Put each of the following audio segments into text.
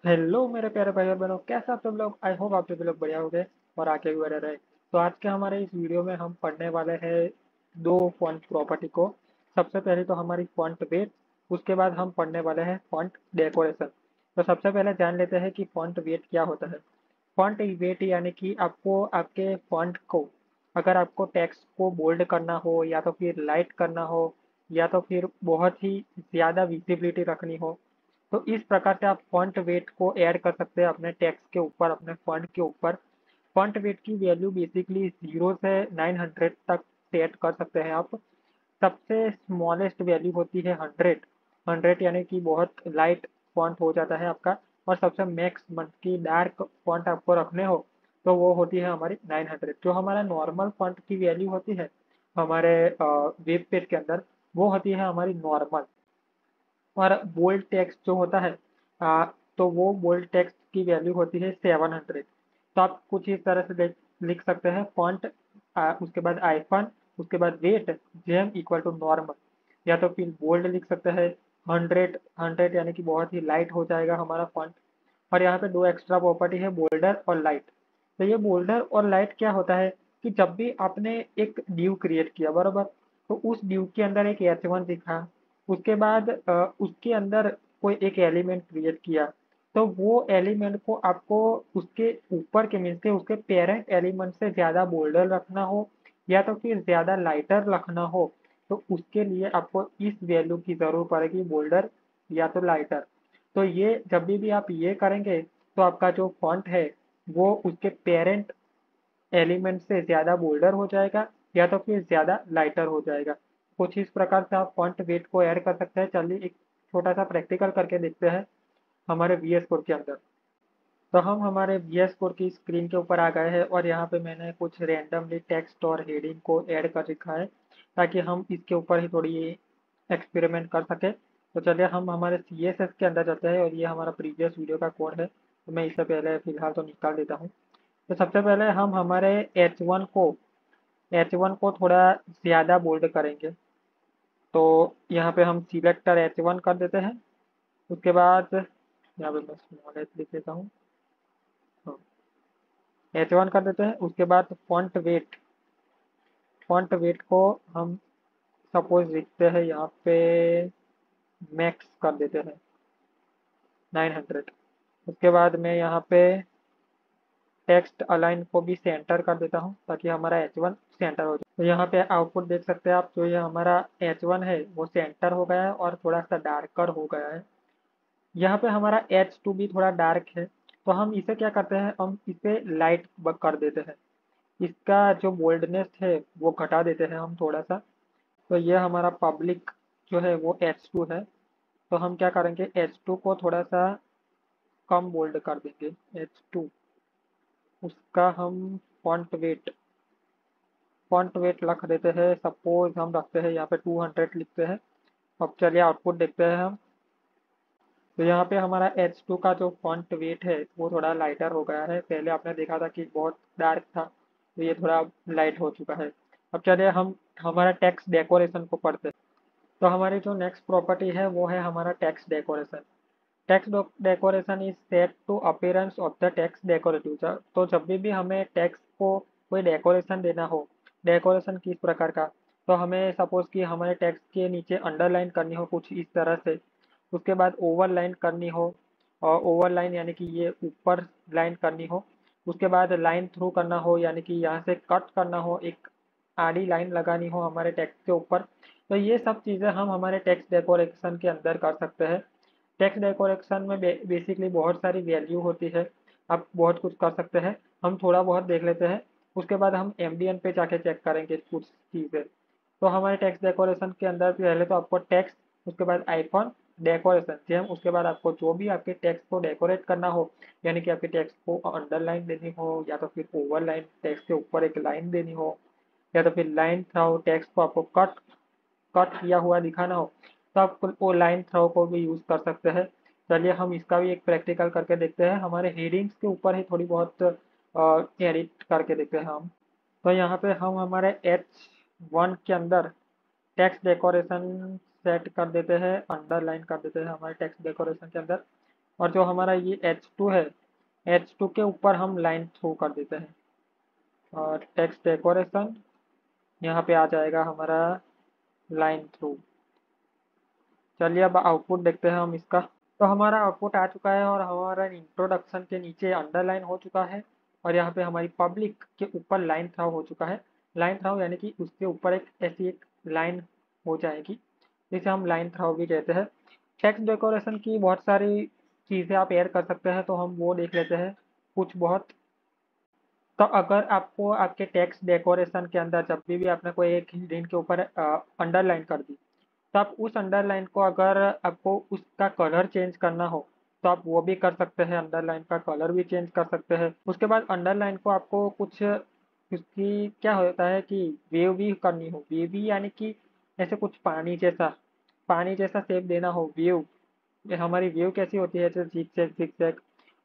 Hello मेरे प्यारे भाई और बहनों, कैसे आप सब लोग। आई होप आप सभी लोग बढ़िया हो गए और आगे भी बढ़े रहे। तो आज के हमारे इस वीडियो में हम पढ़ने वाले हैं दो फॉन्ट प्रॉपर्टी को। सबसे पहले तो हमारी फॉन्ट वेट, उसके बाद हम पढ़ने वाले हैं फॉन्ट डेकोरेशन। तो सबसे पहले जान लेते हैं कि फॉन्ट वेट क्या होता है। फॉन्ट वेट यानी कि आपको आपके फॉन्ट को, अगर आपको टेक्स्ट को बोल्ड करना हो या तो फिर लाइट करना हो या तो फिर बहुत ही ज़्यादा विजिबिलिटी रखनी हो, तो इस प्रकार से आप फॉन्ट वेट को ऐड कर सकते हैं अपने टेक्स्ट के ऊपर, अपने फॉन्ट के ऊपर। फॉन्ट वेट की वैल्यू बेसिकली 0 से 900 तक सेट कर सकते हैं आप। सबसे स्मॉलेस्ट वैल्यू होती है 100। 100 यानी कि बहुत लाइट फॉन्ट हो जाता है आपका। और सबसे मैक्स मतलब कि डार्क फॉन्ट आपको रखने हो तो वो होती है हमारी 900। जो हमारा नॉर्मल फॉन्ट की वैल्यू होती है हमारे वेब पेज के अंदर, वो होती है हमारी नॉर्मल। और बोल्ड टेक्स्ट जो होता है तो वो बोल्ड टेक्स्ट की वैल्यू होती है 700। तो आप कुछ इस तरह से लिख सकते हैं फॉन्ट, उसके बाद आइफन, उसके बाद वेट जेम इक्वल टू नॉर्मल। या तो फिर बोल्ड लिख सकते हैं 100। 100 यानी कि बहुत ही लाइट हो जाएगा हमारा फॉन्ट। और यहाँ पे दो एक्स्ट्रा प्रॉपर्टी है, बोल्डर और लाइट। तो ये बोल्डर और लाइट क्या होता है कि जब भी आपने एक ड्यू क्रिएट किया बराबर, तो उस ड्यू के अंदर एक H1 दिखा, उसके बाद उसके अंदर कोई एक एलिमेंट क्रिएट किया, तो वो एलिमेंट को आपको उसके ऊपर के मीन्स के उसके पेरेंट एलिमेंट से ज़्यादा बोल्डर रखना हो या तो फिर ज़्यादा लाइटर रखना हो, तो उसके लिए आपको इस वैल्यू की ज़रूर पड़ेगी, बोल्डर या तो लाइटर। तो ये जब भी आप ये करेंगे तो आपका जो फॉन्ट है वो उसके पेरेंट एलिमेंट से ज़्यादा बोल्डर हो जाएगा या तो फिर ज़्यादा लाइटर हो जाएगा। कुछ इस प्रकार से आप फॉन्ट वेट को ऐड कर सकते हैं। चलिए एक छोटा सा प्रैक्टिकल करके देखते हैं हमारे वीएस कोड के अंदर। तो हम हमारे वीएस कोड की स्क्रीन के ऊपर आ गए हैं और यहाँ पे मैंने कुछ रैंडमली टेक्स्ट और हेडिंग को ऐड कर रखा है ताकि हम इसके ऊपर ही थोड़ी एक्सपेरिमेंट कर सके। तो चलिए हम हमारे CSS के अंदर चलते हैं और ये हमारा प्रीवियस वीडियो का कोड है, तो मैं इससे पहले फिलहाल तो निकाल देता हूँ। तो सबसे पहले हम हमारे H1 को थोड़ा ज़्यादा बोल्ड करेंगे। तो यहाँ पे हम सिलेक्टर H1 कर देते हैं। उसके बाद यहाँ पे मैं स्मॉल एच लिख देता हूँ। H1 कर देते हैं। उसके बाद फॉन्ट वेट को हम सपोज लिखते हैं यहाँ पे मैक्स कर देते हैं 900। उसके बाद मैं यहाँ पे टेक्स्ट अलाइन को भी सेंटर कर देता हूँ ताकि हमारा H1 सेंटर हो जाए। तो यहाँ पे आउटपुट देख सकते हैं आप, जो ये हमारा H1 है वो सेंटर हो गया है और थोड़ा सा डार्कर हो गया है। यहाँ पे हमारा H2 भी थोड़ा डार्क है, तो हम इसे क्या करते हैं, हम इसे लाइट कर देते हैं। इसका जो बोल्डनेस है वो घटा देते हैं हम थोड़ा सा। तो ये हमारा पब्लिक जो है वो H2 है। तो हम क्या करेंगे, H2 को थोड़ा सा कम बोल्ड कर देंगे। H2 उसका हम फॉन्ट वेट फॉन्ट वेट रख देते हैं, सपोज हम रखते हैं यहाँ पे 200 लिखते हैं। अब चलिए आउटपुट देखते हैं हम। तो यहाँ पे हमारा H2 का जो फॉन्ट वेट है वो थोड़ा लाइटर हो गया है। पहले आपने देखा था कि बहुत डार्क था, तो ये थोड़ा लाइट हो चुका है। अब चलिए हम हमारा टेक्स्ट डेकोरेशन को पढ़ते हैं। तो हमारी जो नेक्स्ट प्रॉपर्टी है वो है हमारा text decoration. Text decoration is set to appearance of the text decorative. तो जब भी हमें टेक्स्ट को कोई डेकोरेशन देना हो, डेकोरेशन किस प्रकार का, तो हमें सपोज कि हमारे टेक्स्ट के नीचे अंडरलाइन करनी हो कुछ इस तरह से, उसके बाद ओवरलाइन करनी हो, और ओवरलाइन यानी कि ये ऊपर लाइन करनी हो, उसके बाद लाइन थ्रू करना हो यानी कि यहाँ से कट करना हो, एक आड़ी लाइन लगानी हो हमारे टेक्स्ट के ऊपर, तो ये सब चीज़ें हम हमारे टेक्स्ट डेकोरेशन के अंदर कर सकते हैं। टेक्स्ट डेकोरेशन में बेसिकली बहुत सारी वैल्यू होती है, आप बहुत कुछ कर सकते हैं। हम थोड़ा बहुत देख लेते हैं, उसके बाद हम एमडीएन पे जाके चेक करेंगे कुछ चीज़ें। तो हमारे टेक्स्ट डेकोरेशन के अंदर पहले तो आपको टेक्स्ट, उसके बाद आइकॉन, डेकोरेशन जेम, उसके बाद आपको जो भी आपके टेक्स्ट को डेकोरेट करना हो, यानी कि आपके टेक्स्ट को अंडरलाइन देनी हो या तो फिर ओवरलाइन टेक्स्ट के ऊपर एक लाइन देनी हो, या तो फिर लाइन थ्रू टेक्स्ट को आपको कट कट किया हुआ दिखाना हो, तो आप वो लाइन थ्रो को भी यूज़ कर सकते हैं। चलिए हम इसका भी एक प्रैक्टिकल करके देखते हैं। हमारे हेडिंग्स के ऊपर ही थोड़ी बहुत एडिट करके देखते हैं हम। तो यहाँ पे हम हमारे H1 के अंदर टेक्स्ट डेकोरेशन सेट कर देते हैं, अंडरलाइन कर देते हैं हमारे टेक्स्ट डेकोरेशन के अंदर। और जो हमारा ये H2 है, H2 के ऊपर हम लाइन थ्रू कर देते हैं और टेक्स्ट डेकोरेशन यहाँ पे आ जाएगा हमारा लाइन थ्रू। चलिए अब आउटपुट देखते हैं हम इसका। तो हमारा आउटपुट आ चुका है और हमारा इंट्रोडक्शन के नीचे अंडरलाइन हो चुका है और यहाँ पे हमारी पब्लिक के ऊपर लाइन थ्राउ हो चुका है। लाइन थ्राउ यानी कि उसके ऊपर एक ऐसी एक लाइन हो जाएगी जिसे हम लाइन थ्राउ भी कहते हैं। टेक्स्ट डेकोरेशन की बहुत सारी चीज़ें आप ऐड कर सकते हैं, तो हम वो देख लेते हैं कुछ बहुत। तो अगर आपको आपके टेक्स्ट डेकोरेशन के अंदर जब भी आपने कोई एक हेडिंग के ऊपर अंडरलाइन कर दी, तो आप उस अंडरलाइन को अगर आपको उसका कलर चेंज करना हो तो आप वो भी कर सकते हैं, अंडरलाइन का कलर भी चेंज कर सकते हैं। उसके बाद अंडरलाइन को आपको कुछ उसकी क्या होता है कि वेव भी करनी हो, वेव भी यानी कि ऐसे कुछ पानी जैसा शेप देना हो, वेव। हमारी वेव कैसी होती है, जैसे zigzag zigzag।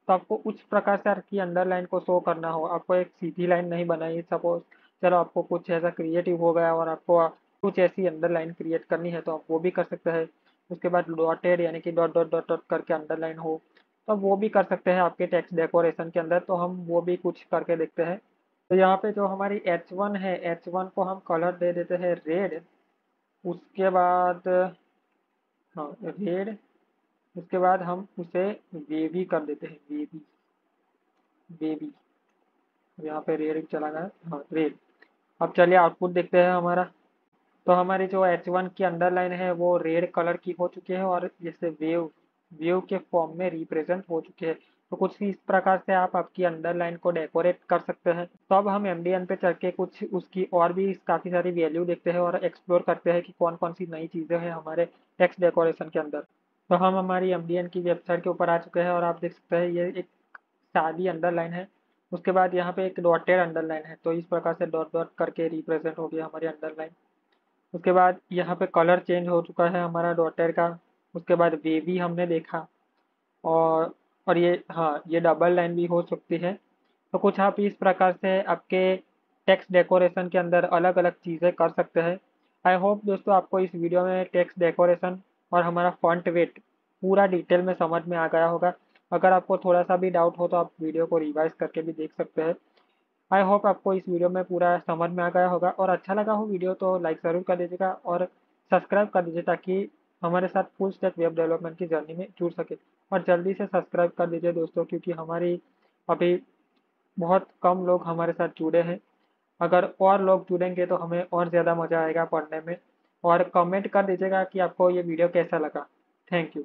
तो आपको उस प्रकार से आपकी अंडरलाइन को शो करना हो, आपको एक सीधी लाइन नहीं बनाई सपोज, चलो आपको कुछ ऐसा क्रिएटिव हो गया और आपको कुछ ऐसी अंडरलाइन क्रिएट करनी है तो आप वो भी कर सकते हैं। उसके बाद डॉटेड यानी कि डॉट डॉट डॉट डॉट करके अंडरलाइन हो तो आप वो भी कर सकते हैं आपके टेक्स्ट डेकोरेशन के अंदर। तो हम वो भी कुछ करके देखते हैं। तो यहाँ पे जो हमारी H1 है, H1 को हम कलर दे देते हैं रेड। उसके बाद हाँ रेड, उसके बाद हम उसे वेवी कर देते हैं, वेवी वेवी। यहाँ पे रेड चला गया, हाँ रेड। अब चलिए आउटपुट देखते हैं हमारा। तो हमारी जो H1 की अंडरलाइन है वो रेड कलर की हो चुकी है और जैसे वेव वेव के फॉर्म में रिप्रेजेंट हो चुके हैं। तो कुछ इस प्रकार से आप आपकी अंडरलाइन को डेकोरेट कर सकते हैं। तो अब हम एमडीएन पे चल के कुछ उसकी और भी काफ़ी सारी वैल्यू देखते हैं और एक्सप्लोर करते हैं कि कौन कौन सी नई चीज़ें हैं हमारे टेक्स्ट डेकोरेशन के अंदर। तो हम हमारी एमडीएन की वेबसाइट के ऊपर आ चुके हैं और आप देख सकते हैं ये एक सादी अंडरलाइन है। उसके बाद यहाँ पे एक डॉटेड अंडरलाइन है, तो इस प्रकार से डॉट डॉट करके रिप्रेजेंट हो गया हमारी अंडरलाइन। उसके बाद यहाँ पे कलर चेंज हो चुका है हमारा डॉटर का। उसके बाद वेवी हमने देखा और ये हाँ ये डबल लाइन भी हो सकती है। तो कुछ आप इस प्रकार से आपके टेक्स्ट डेकोरेशन के अंदर अलग अलग चीज़ें कर सकते हैं। आई होप दोस्तों आपको इस वीडियो में टेक्स्ट डेकोरेशन और हमारा फॉन्ट वेट पूरा डिटेल में समझ में आ गया होगा। अगर आपको थोड़ा सा भी डाउट हो तो आप वीडियो को रिवाइज करके भी देख सकते हैं। आई होप आपको इस वीडियो में पूरा समझ में आ गया होगा और अच्छा लगा हो वीडियो तो लाइक ज़रूर कर दीजिएगा और सब्सक्राइब कर दीजिए ताकि हमारे साथ फुल स्टैक वेब डेवलपमेंट की जर्नी में जुड़ सके। और जल्दी से सब्सक्राइब कर दीजिए दोस्तों, क्योंकि हमारी अभी बहुत कम लोग हमारे साथ जुड़े हैं। अगर और लोग जुड़ेंगे तो हमें और ज़्यादा मज़ा आएगा पढ़ने में। और कमेंट कर दीजिएगा कि आपको ये वीडियो कैसा लगा। Thank you.